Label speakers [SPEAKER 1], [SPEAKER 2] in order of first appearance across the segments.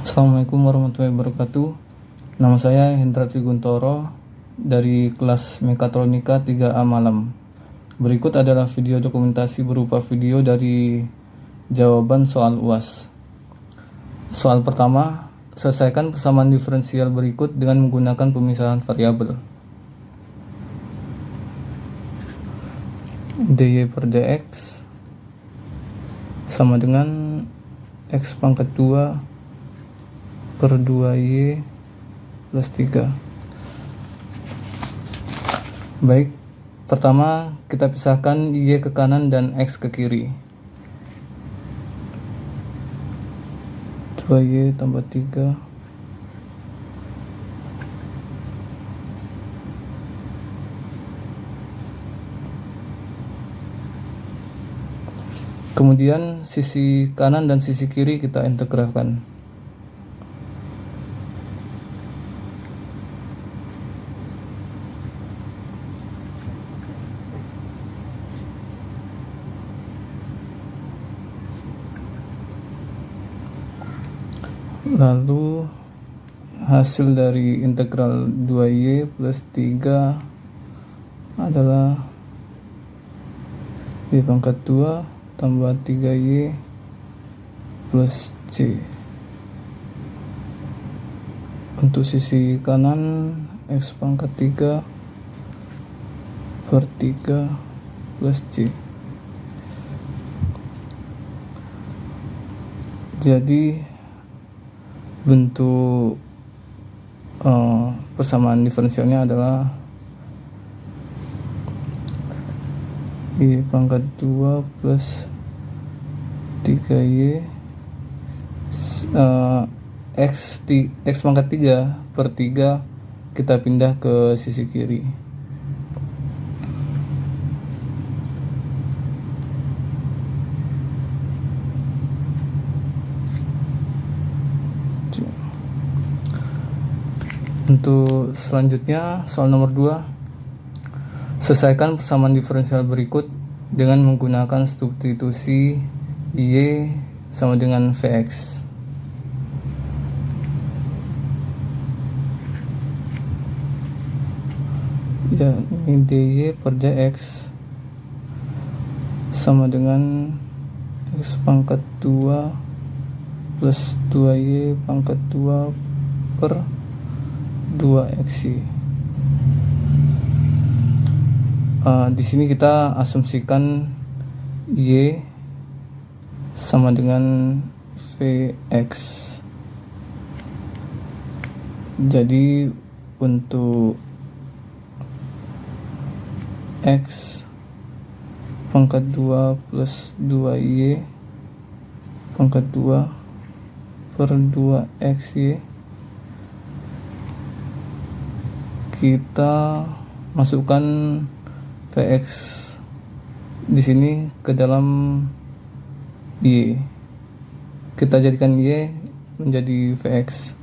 [SPEAKER 1] Assalamualaikum warahmatullahi wabarakatuh. Nama saya Hendra Triguntoro dari kelas Mekatronika 3A Malam. Berikut adalah video dokumentasi berupa video dari jawaban soal UAS. Soal pertama, selesaikan persamaan diferensial berikut dengan menggunakan pemisahan variabel. dy per dx sama dengan x pangkat 2 per 2y plus 3. Baik, pertama kita pisahkan y ke kanan dan x ke kiri. 2y tambah 3 kemudian sisi kanan dan sisi kiri kita integralkan. Lalu hasil dari integral 2y plus 3 adalah y pangkat 2 tambah 3y plus c. Untuk sisi kanan x pangkat 3 per 3 plus c. Jadi bentuk persamaan diferensialnya adalah y pangkat 2 plus 3y x pangkat 3 per 3 kita pindah ke sisi kiri. Untuk selanjutnya, soal nomor 2. Selesaikan persamaan diferensial berikut dengan menggunakan substitusi y sama dengan vx. Ya, ini dy per dx sama dengan x pangkat 2 plus 2y pangkat 2 per 2xy. Di sini kita asumsikan y sama dengan vx. Jadi untuk x pangkat 2 plus 2y pangkat 2 per 2xy kita masukkan vx di sini ke dalam y. Kita jadikan y menjadi vx.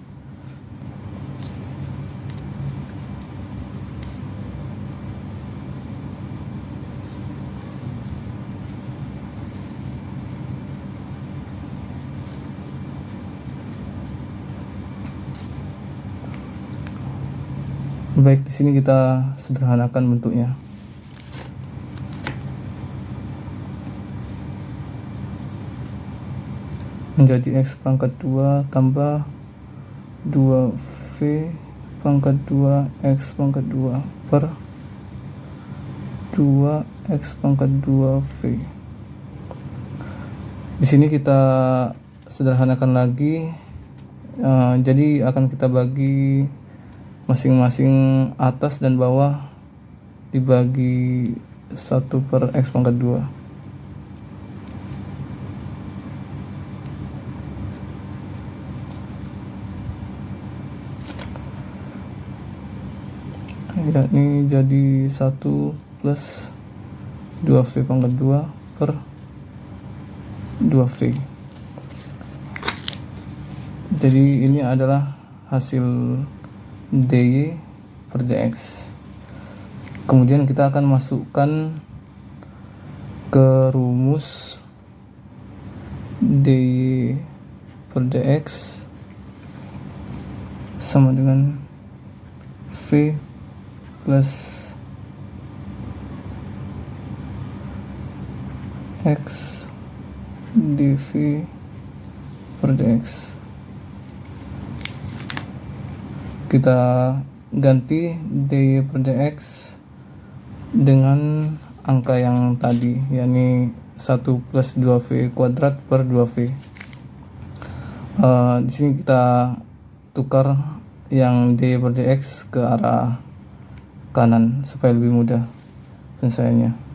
[SPEAKER 1] Baik, di sini kita sederhanakan bentuknya. Menjadi x pangkat 2 tambah 2v pangkat 2 x pangkat 2 per 2x pangkat 2v. Di sini kita sederhanakan lagi, jadi akan kita bagi masing-masing atas dan bawah dibagi 1 per x pangkat 2. Yakni jadi 1 plus 2v pangkat 2 per 2v. Jadi ini adalah hasil dy per dx. Kemudian kita akan masukkan ke rumus dy per dx sama dengan V plus X dV per dx. Kita ganti dy per dx dengan angka yang tadi, yakni 1 plus 2V kuadrat per 2V. Di sini kita tukar yang dy per dx ke arah kanan supaya lebih mudah penyelesaiannya.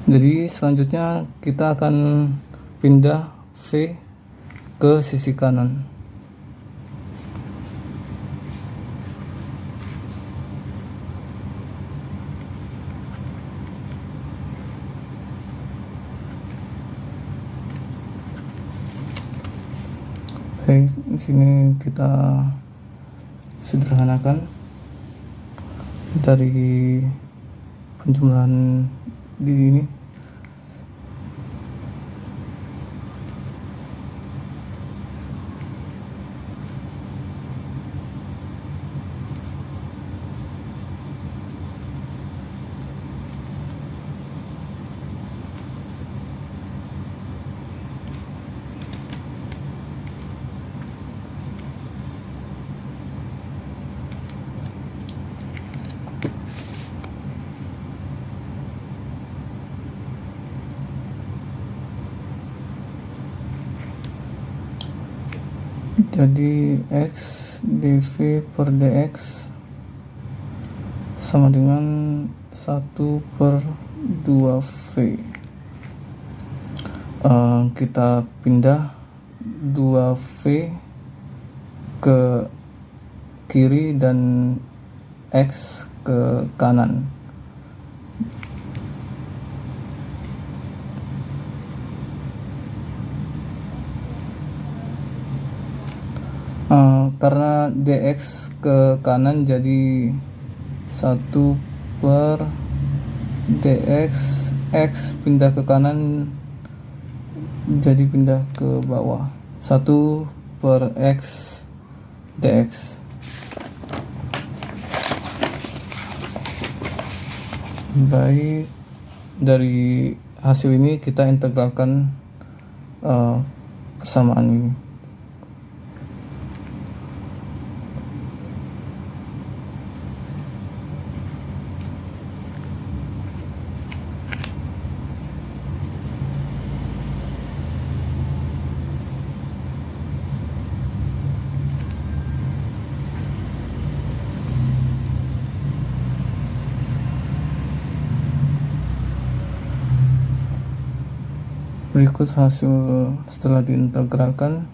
[SPEAKER 1] Jadi selanjutnya kita akan pindah V ke sisi kanan. Baik, di sini kita sederhanakan dari penjumlahan di ini. Jadi X dV per dx sama dengan 1 per 2V. Kita pindah 2V ke kiri dan X ke kanan. Karena dx ke kanan jadi 1 per dx, x pindah ke kanan jadi pindah ke bawah, 1 per x dx. Baik, dari hasil ini kita integralkan persamaan ini. Berikut hasil setelah diintegralkan.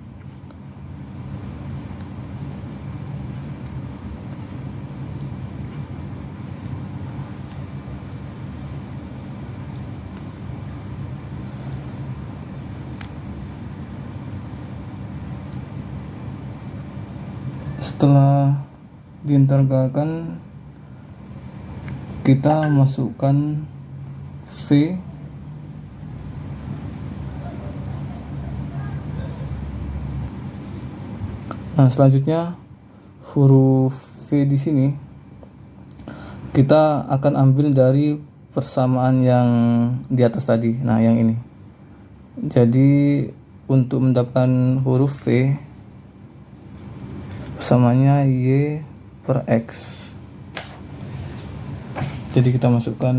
[SPEAKER 1] Setelah diintegralkan, kita masukkan V selanjutnya huruf V di sini kita akan ambil dari persamaan yang di atas tadi. Nah, yang ini. Jadi untuk mendapatkan huruf V, persamaannya Y per X. Jadi kita masukkan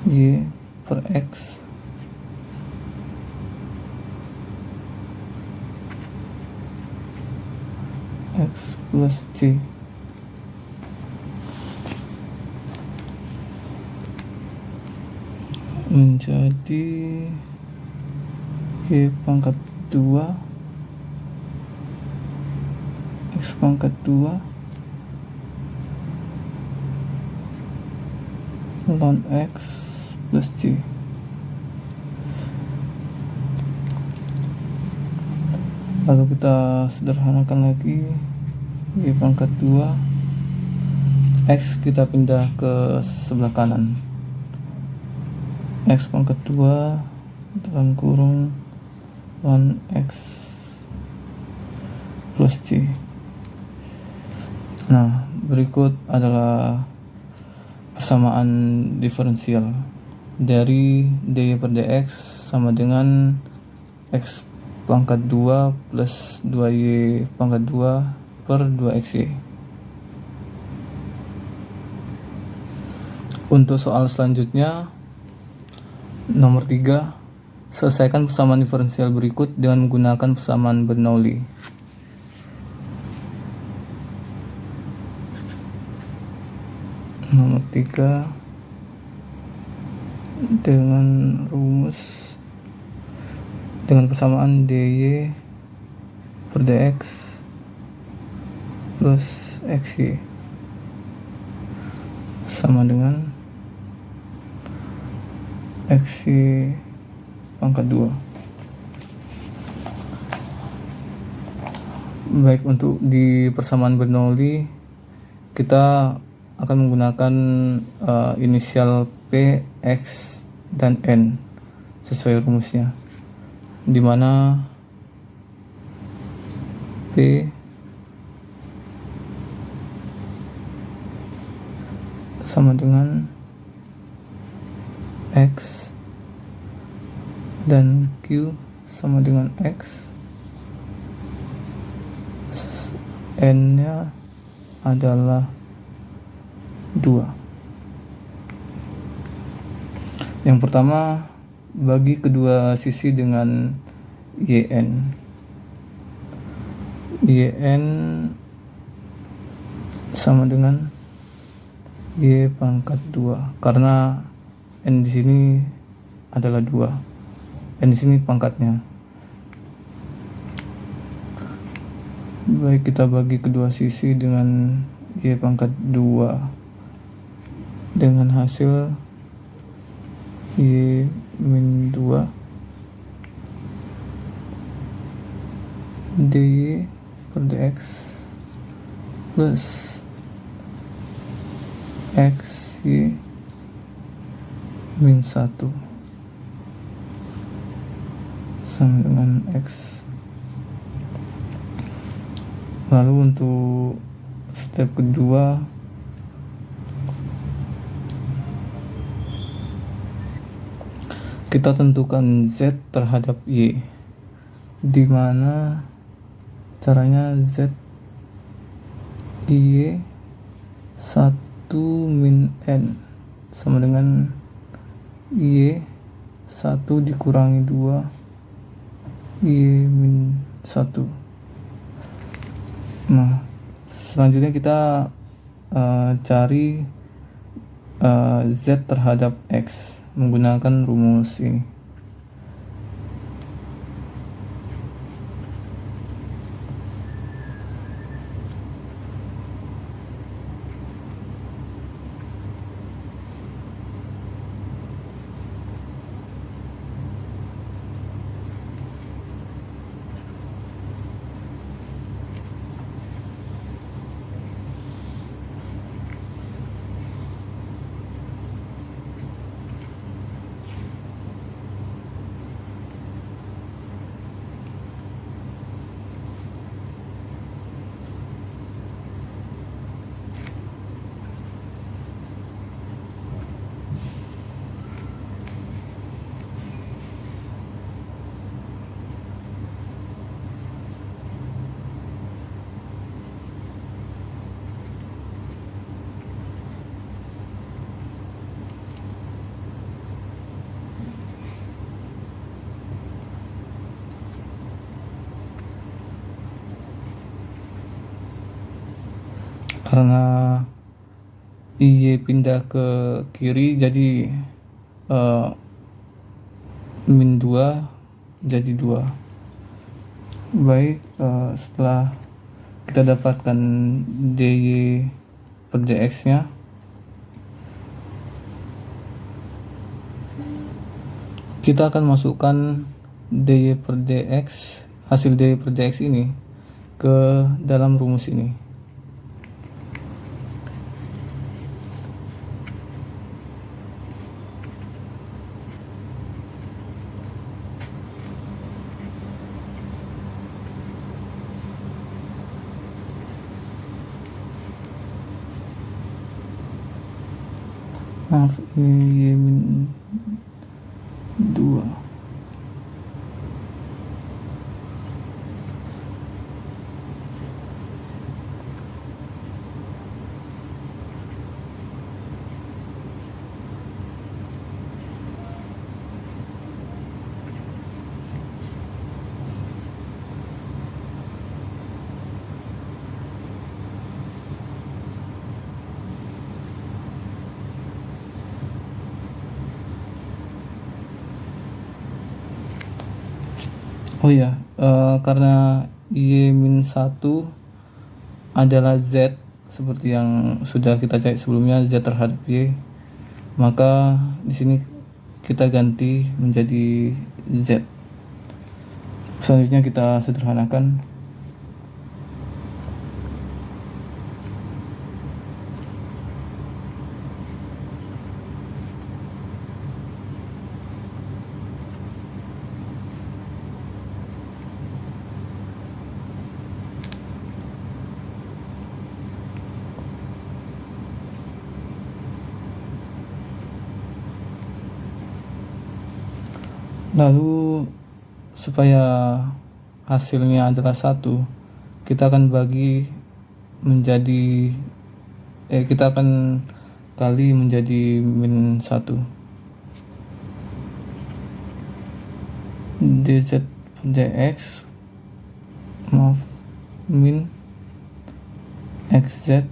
[SPEAKER 1] Y per X X plus C menjadi Y pangkat 2 X pangkat 2 ln X plus C. Lalu kita sederhanakan lagi, Y pangkat 2 X kita pindah ke sebelah kanan, X pangkat 2 dalam kurung ln X plus C. Nah, berikut adalah persamaan diferensial dari dy per dx sama dengan X pangkat 2 plus 2y pangkat 2 per 2xy. Untuk soal selanjutnya, nomor 3, selesaikan persamaan diferensial berikut dengan menggunakan persamaan Bernoulli. Nomor 3, dengan rumus dengan persamaan dy per dx plus xy sama dengan xy pangkat 2. Baik, untuk di persamaan Bernoulli kita akan menggunakan inisial P, X, dan N sesuai rumusnya, di mana P sama dengan X dan Q sama dengan X, N-nya adalah 2. Yang pertama, bagi kedua sisi dengan YN. YN sama dengan Y pangkat 2 karena N di sini adalah 2. N di sini pangkatnya. Baik, kita bagi kedua sisi dengan Y pangkat 2 dengan hasil Y min 2 dy per dx plus xy min 1 sama dengan x. Lalu untuk step kedua, kita tentukan Z terhadap Y, di mana caranya Z Y 1 min N sama dengan Y 1 dikurangi 2 Y min 1. Nah, selanjutnya kita cari Z terhadap X menggunakan rumus ini. Karena Y pindah ke kiri, jadi min 2 jadi 2. Baik, setelah kita dapatkan dy per dx nya. Kita akan masukkan dy per dx, hasil dy per dx ini ke dalam rumus ini. Maaf, ini y min 2. Oh ya, karena y-1 adalah z seperti yang sudah kita cari sebelumnya, z terhadap y, maka di sini kita ganti menjadi z. Selanjutnya kita sederhanakan. Lalu supaya hasilnya adalah 1, kita akan bagi menjadi kita akan kali menjadi min 1. dz per dx, maaf, min xz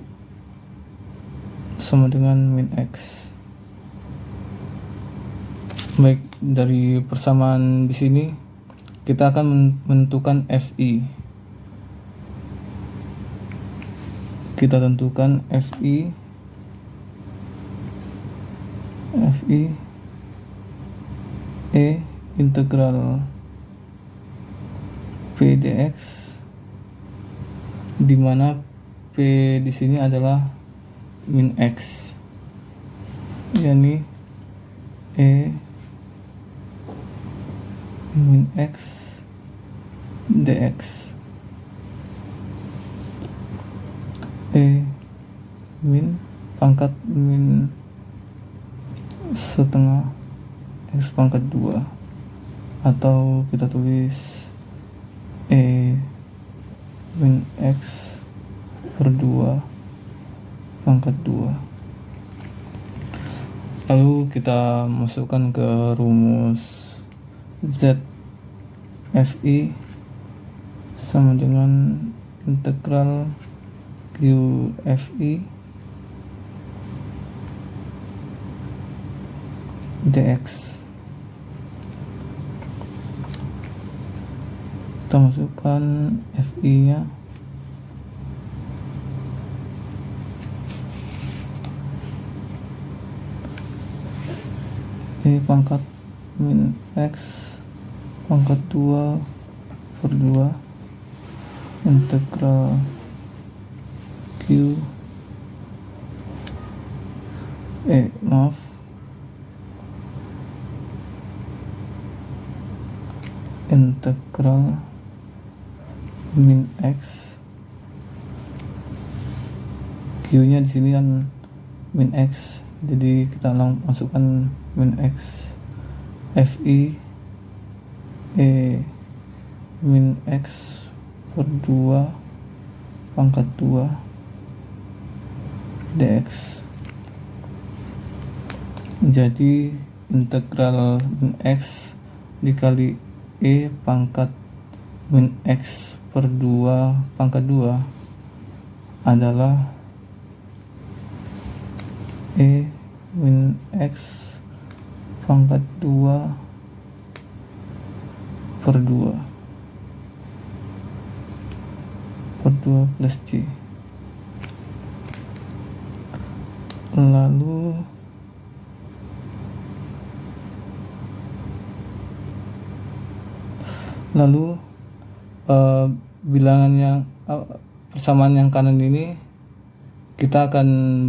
[SPEAKER 1] sama dengan min x. Baik, dari persamaan di sini kita akan menentukan fi. Kita tentukan fi integral p dx, di mana p di sini adalah min x, yakni min x dx, min pangkat min setengah x pangkat 2, atau kita tulis min x per 2 pangkat 2. Lalu kita masukkan ke rumus z fi sama dengan integral q fi dx. Kita masukkan fi nya pangkat min x pangkat 2 per 2 integral q integral min x, q nya di sini kan min x, jadi kita masukkan min x fi min x per 2 pangkat 2 dx. Jadi integral min x dikali pangkat min x per 2 pangkat 2 adalah min x pangkat 2 per 2 per 2 plus C. Lalu bilangan yang persamaan yang kanan ini kita akan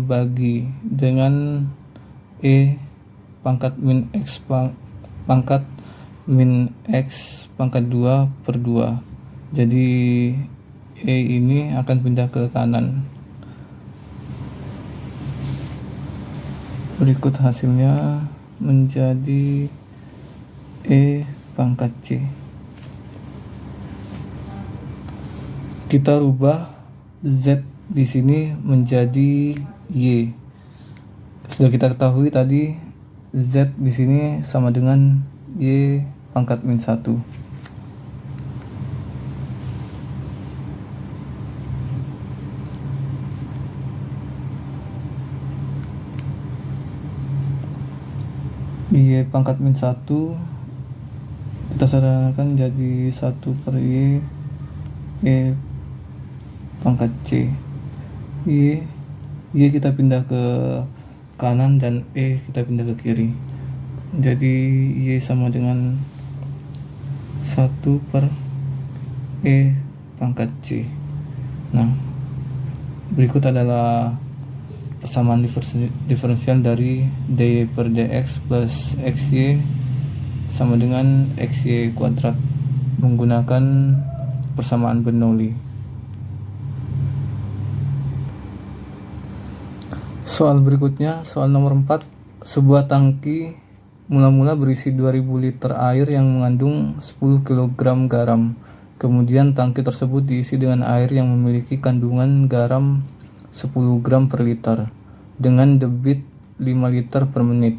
[SPEAKER 1] bagi dengan E pangkat min X pangkat min X pangkat 2 per 2. Jadi E ini akan pindah ke kanan. Berikut hasilnya menjadi E pangkat C. Kita rubah Z di sini menjadi Y. Sudah kita ketahui tadi Z di sini sama dengan Y pangkat min 1. Y pangkat min 1 kita sederhanakan jadi 1 per Y pangkat C. Y kita pindah ke kanan dan kita pindah ke kiri. Jadi Y sama dengan 1 per pangkat C. Nah, berikut adalah persamaan diferensial dari dy per dx plus xy sama dengan xy kuadrat menggunakan persamaan Bernoulli. Soal berikutnya, soal nomor 4. Sebuah tangki mula-mula berisi 2000 liter air yang mengandung 10 kg garam. Kemudian tangki tersebut diisi dengan air yang memiliki kandungan garam 10 gram per liter dengan debit 5 liter per menit.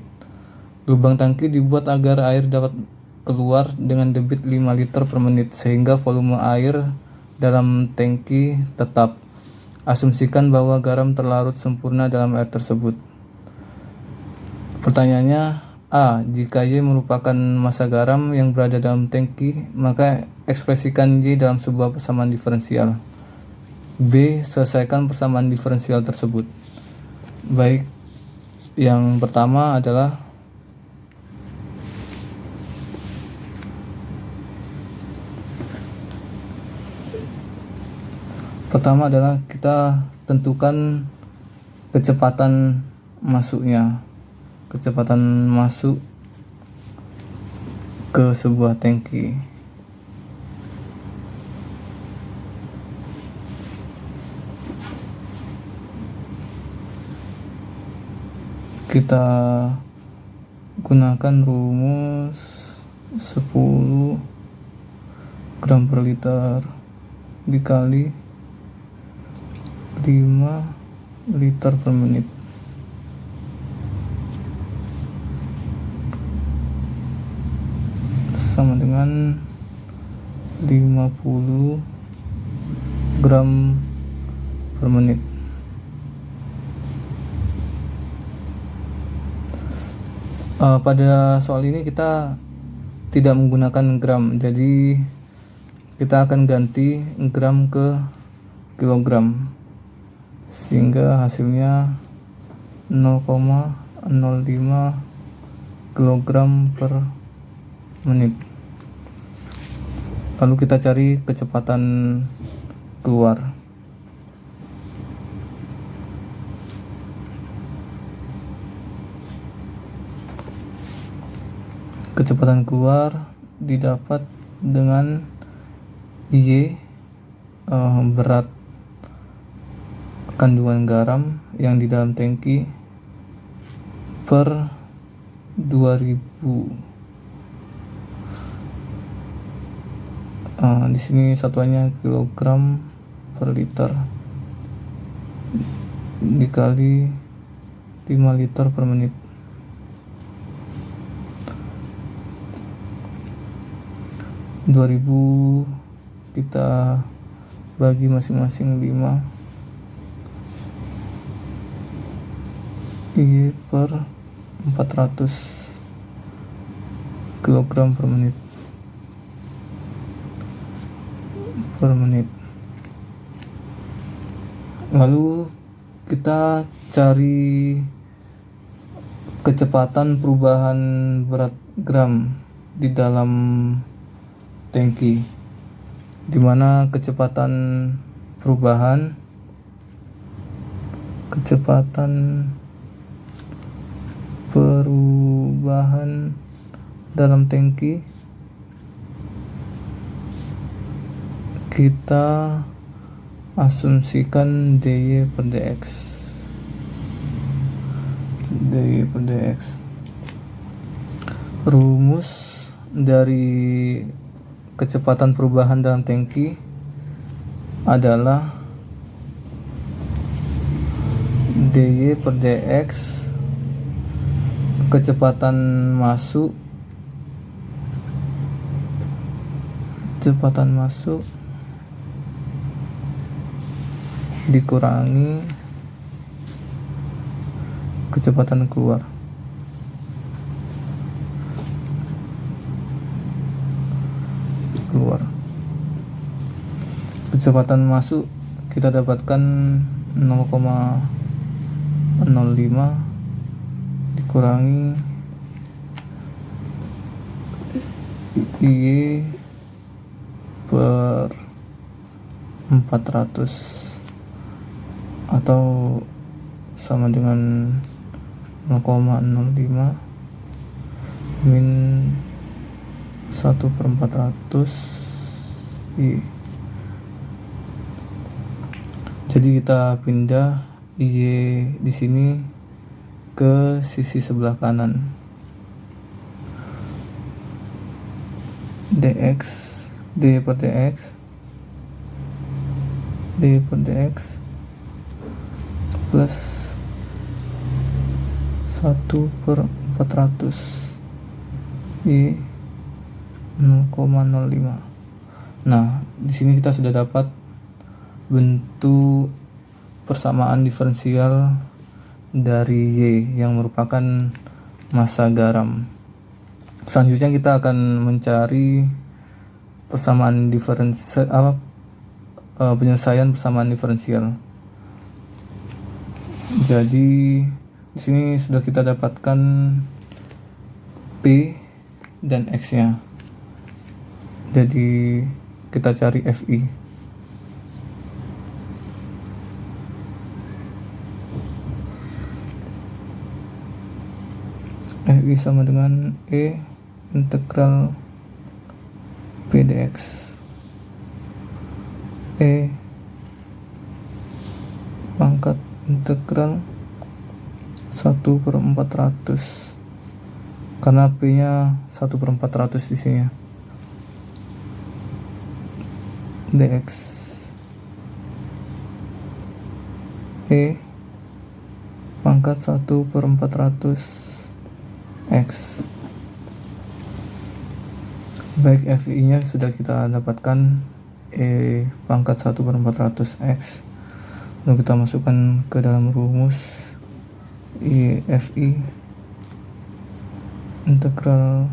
[SPEAKER 1] Lubang tangki dibuat agar air dapat keluar dengan debit 5 liter per menit sehingga volume air dalam tangki tetap. Asumsikan bahwa garam terlarut sempurna dalam air tersebut. Pertanyaannya, A. Jika Y merupakan massa garam yang berada dalam tangki, maka ekspresikan Y dalam sebuah persamaan diferensial. B. Selesaikan persamaan diferensial tersebut. Baik, yang pertama adalah kita tentukan kecepatan masuknya, kecepatan masuk ke sebuah tangki. Kita gunakan rumus 10 gram per liter dikali 5 liter per menit. Sama dengan 50 gram per menit. Pada soal ini kita tidak menggunakan gram, jadi kita akan ganti gram ke kilogram sehingga hasilnya 0,05 kilogram per menit. Lalu kita cari kecepatan keluar. Kecepatan keluar didapat dengan Y berat kandungan garam yang di dalam tangki per 2000. Di sini satuannya kilogram per liter dikali 5 liter per menit. Kita bagi masing-masing 5 I per 400 kg per menit. Lalu kita cari kecepatan perubahan berat gram di dalam tangki, di mana kecepatan perubahan dalam tangki kita asumsikan dy per dx. Rumus dari kecepatan perubahan dalam tangki adalah dy per dx kecepatan masuk dikurangi kecepatan keluar. Kecepatan masuk kita dapatkan 0,05 dikurangi Y per 400 atau sama dengan 0,05 min 1/400 Y. Jadi kita pindah Y di sini ke sisi sebelah kanan. dy per dx plus 1/400 Y 0,05. Nah, di sini kita sudah dapat bentuk persamaan diferensial dari Y yang merupakan massa garam. Selanjutnya kita akan mencari persamaan penyelesaian persamaan diferensial. Jadi di sini sudah kita dapatkan P dan X-nya. Jadi kita cari FI. FI sama dengan E integral P dx. E pangkat integral 1/400 karena P nya 1/400 di sini, dx. E pangkat 1/400 X. Baik, FI nya sudah kita dapatkan, E pangkat 1/400 X. Lalu kita masukkan ke dalam rumus FI integral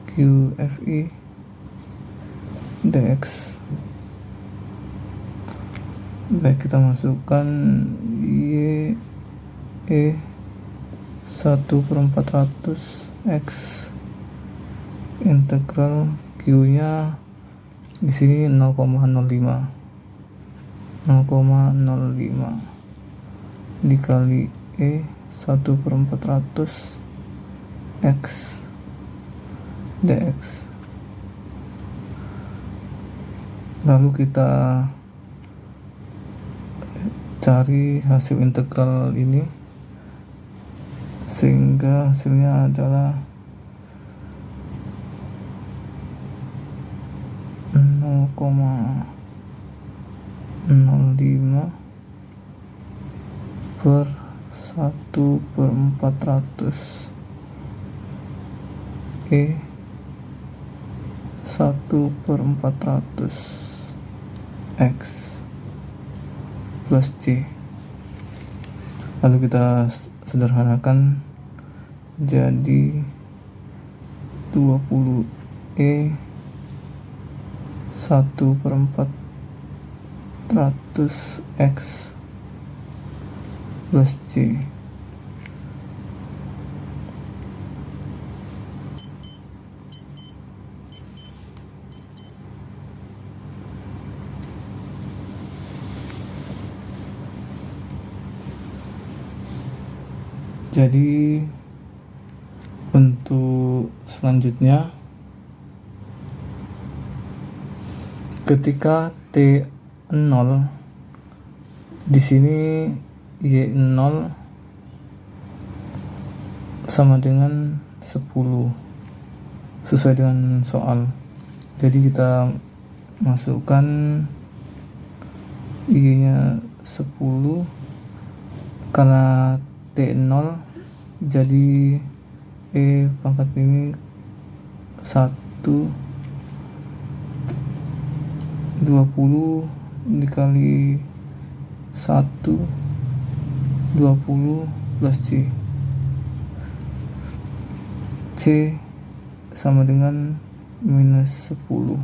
[SPEAKER 1] QFI dx. Baik, kita masukkan Y E 1/400 X integral Q nya di sini 0,05 dikali E 1/400 X dx. Lalu kita cari hasil integral ini sehingga hasilnya adalah 0,05 per 1/400 E 1/400 X plus C. Lalu kita sederhanakan jadi 20 E 1/4 400x plus C. Jadi untuk selanjutnya, ketika T0 di sini Y0 sama dengan 10 sesuai dengan soal. Jadi kita masukkan Y-nya 10 karena T0, jadi E pangkat ini 1 20 dikali 1 20 plus C. C sama dengan minus 10.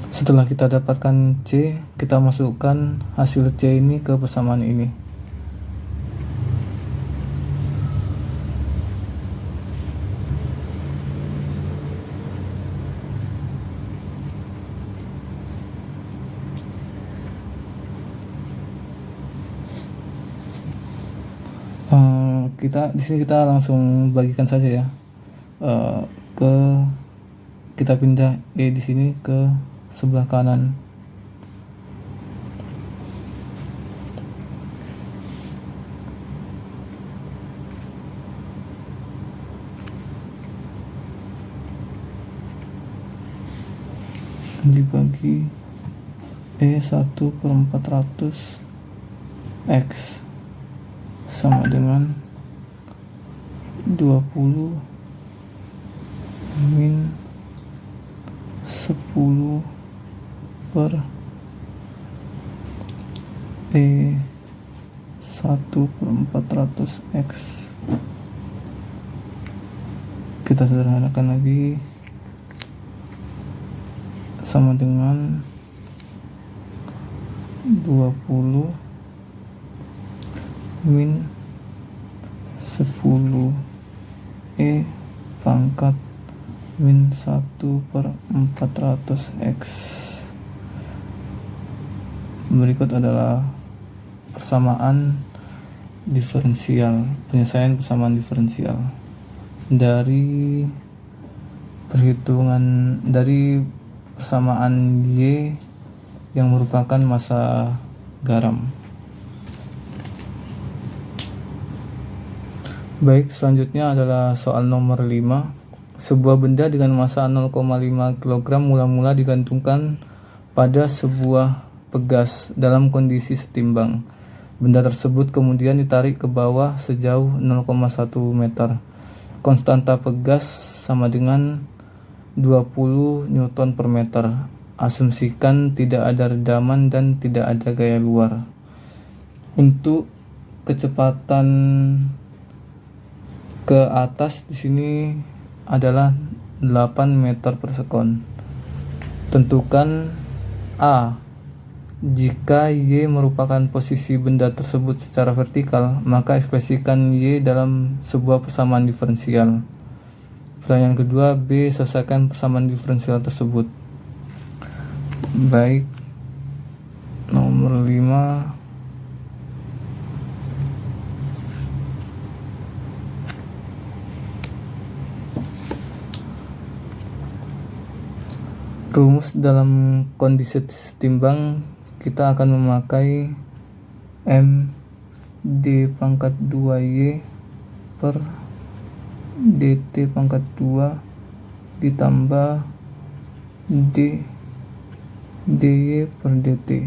[SPEAKER 1] Setelah kita dapatkan C, kita masukkan hasil C ini ke persamaan ini. Di sini kita langsung bagikan saja ya. Kita pindah E di sini ke sebelah kanan. Dibagi E1/400 X sama dengan 20 min 10 per E1/400 X. Kita sederhanakan lagi, sama dengan 20 min 10 E pangkat min 1/400 X. Berikut adalah persamaan diferensial, penyelesaian persamaan diferensial dari perhitungan dari persamaan Y yang merupakan massa garam. Baik, selanjutnya adalah soal nomor 5. Sebuah benda dengan massa 0,5 kg mula-mula digantungkan pada sebuah pegas dalam kondisi setimbang. Benda tersebut kemudian ditarik ke bawah sejauh 0,1 meter. Konstanta pegas sama dengan 20 Newton per meter. Asumsikan tidak ada redaman dan tidak ada gaya luar. Untuk kecepatan ke atas di sini adalah 8 meter per sekon. Tentukan A. Jika Y merupakan posisi benda tersebut secara vertikal, maka ekspresikan Y dalam sebuah persamaan diferensial. Pertanyaan kedua, B. Selesaikan persamaan diferensial tersebut. Baik, nomor 5. Rumus dalam kondisi setimbang kita akan memakai M D pangkat 2Y per DT pangkat 2 ditambah D DY per DT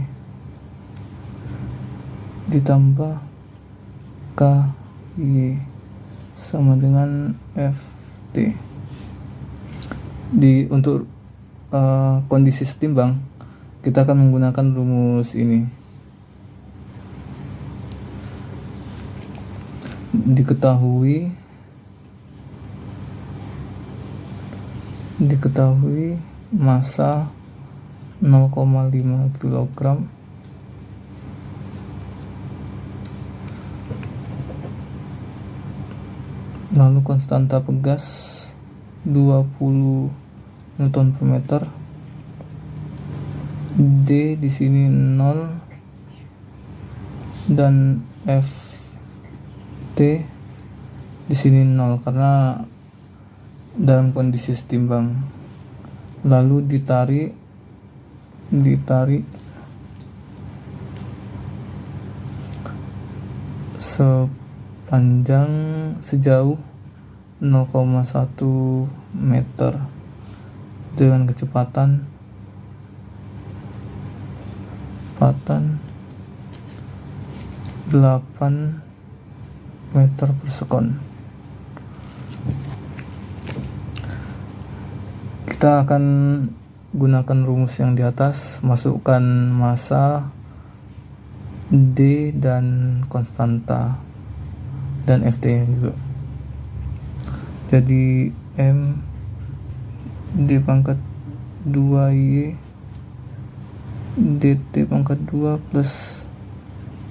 [SPEAKER 1] ditambah KY sama dengan FT. Untuk kondisi setimbang kita akan menggunakan rumus ini. Diketahui massa 0,5 kilogram. Lalu konstanta pegas 20 Newton per meter. D di sini 0 dan Ft di sini 0 karena dalam kondisi setimbang. Lalu ditarik sejauh 0,1 meter dengan kecepatan 8 meter per sekon. Kita akan gunakan rumus yang di atas, masukkan massa, D dan konstanta dan Ft juga. Jadi M D pangkat 2Y dt pangkat 2 plus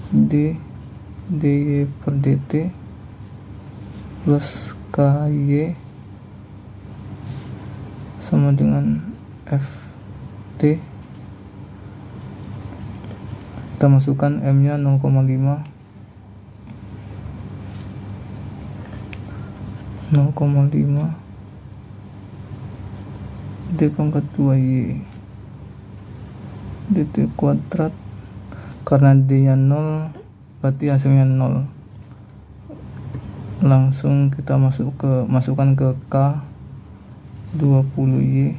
[SPEAKER 1] D dy per dt plus ky sama dengan Ft. Kita masukkan M nya 0,5 D pangkat 2Y dt kuadrat, karena D nya 0 berarti hasilnya 0. Langsung kita masukkan ke K 20Y.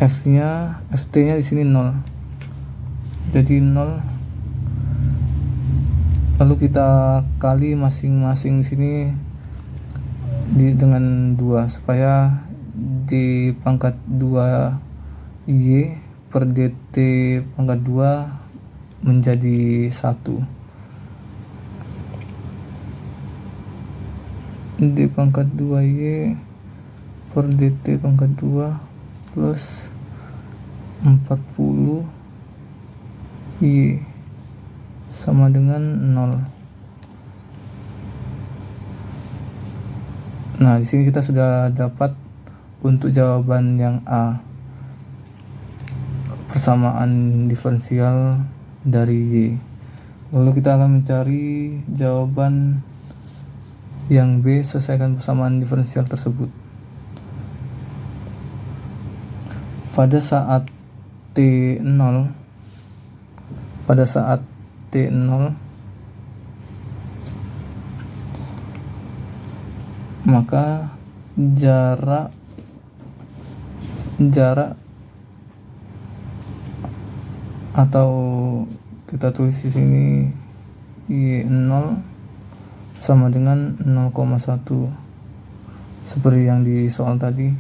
[SPEAKER 1] Ft nya di sini 0. Jadi 0. Lalu kita kali masing-masing di sini dengan 2 supaya D pangkat 2Y per dt pangkat 2 menjadi 1. D pangkat 2Y per dt pangkat 2 plus 40 Y sama dengan 0. Nah, di sini kita sudah dapat untuk jawaban yang A, persamaan diferensial dari Y. Lalu kita akan mencari jawaban yang B, selesaikan persamaan diferensial tersebut. Pada saat T0 maka jarak atau kita tulis di sini Y0 sama dengan 0,1 seperti yang di soal tadi,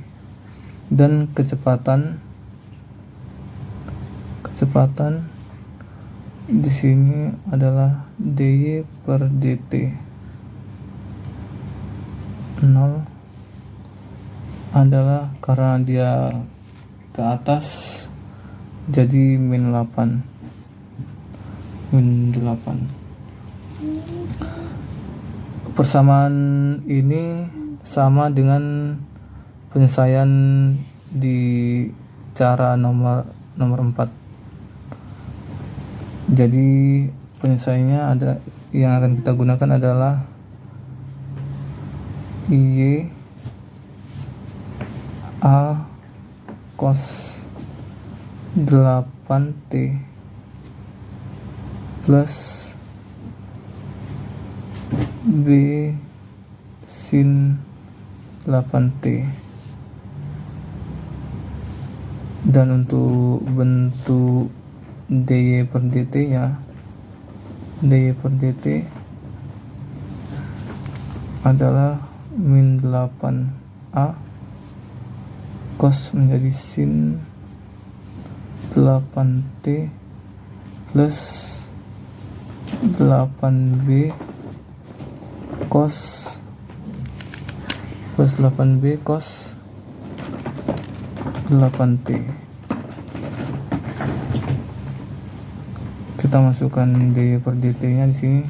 [SPEAKER 1] dan kecepatan di sini adalah dy per dt. 0 adalah karena dia ke atas jadi min 8. Persamaan ini sama dengan penyelesaian di cara nomor 4. Jadi penyelesaiannya ada yang akan kita gunakan adalah Y A cos 8T plus B sin 8T. Dan untuk bentuk dy per dt nya, dy per dt adalah min 8a cos menjadi sin 8t plus 8b cos plus 8b cos 8t. kita masukkan dy per dt nya di sini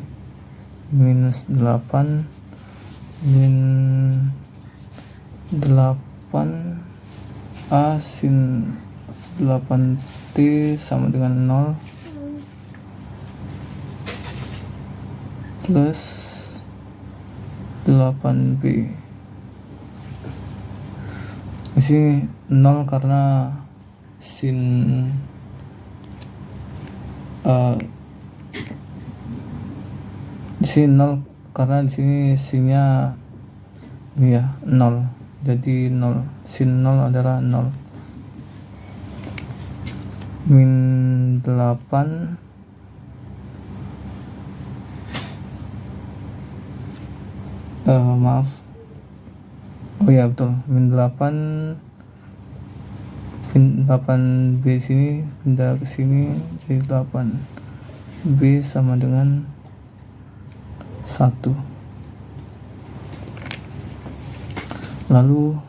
[SPEAKER 1] minus 8 min 8 a sin 8t sama dengan 0 plus 8b. Di sini 0 karena sin di sini 0 karena di sini sinnya ini ya 0, jadi 0, sin 0 adalah 0 min 8 maaf, oh ya betul, min 8b sini pindah ke sini jadi 8b sama dengan 1. Lalu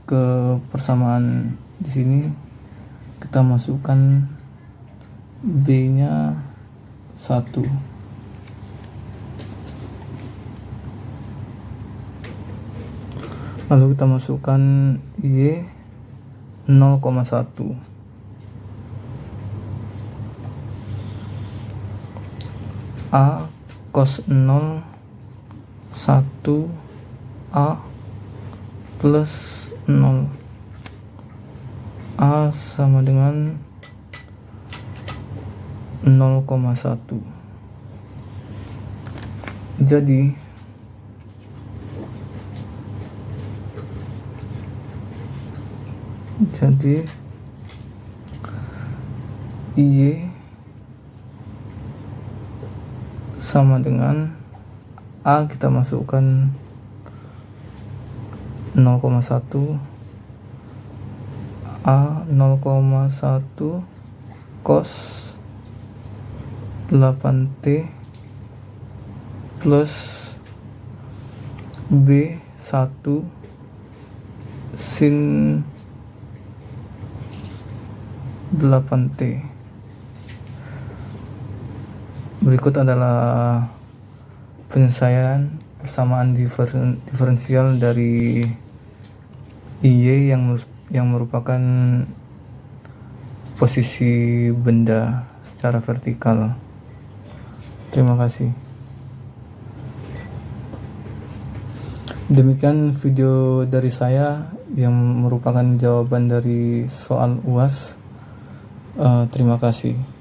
[SPEAKER 1] ke persamaan di sini kita masukkan b nya 1. Lalu kita masukkan y 0,1. A cos 0 1 A plus 0. A sama dengan 0,1. Jadi Y sama dengan A kita masukkan 0,1 A 0,1 cos 8t plus B 1 sin 8t. Berikut adalah penyelesaian persamaan diferensial dari IY yang merupakan posisi benda secara vertikal. Terima kasih. Demikian video dari saya yang merupakan jawaban dari soal UAS. Terima kasih.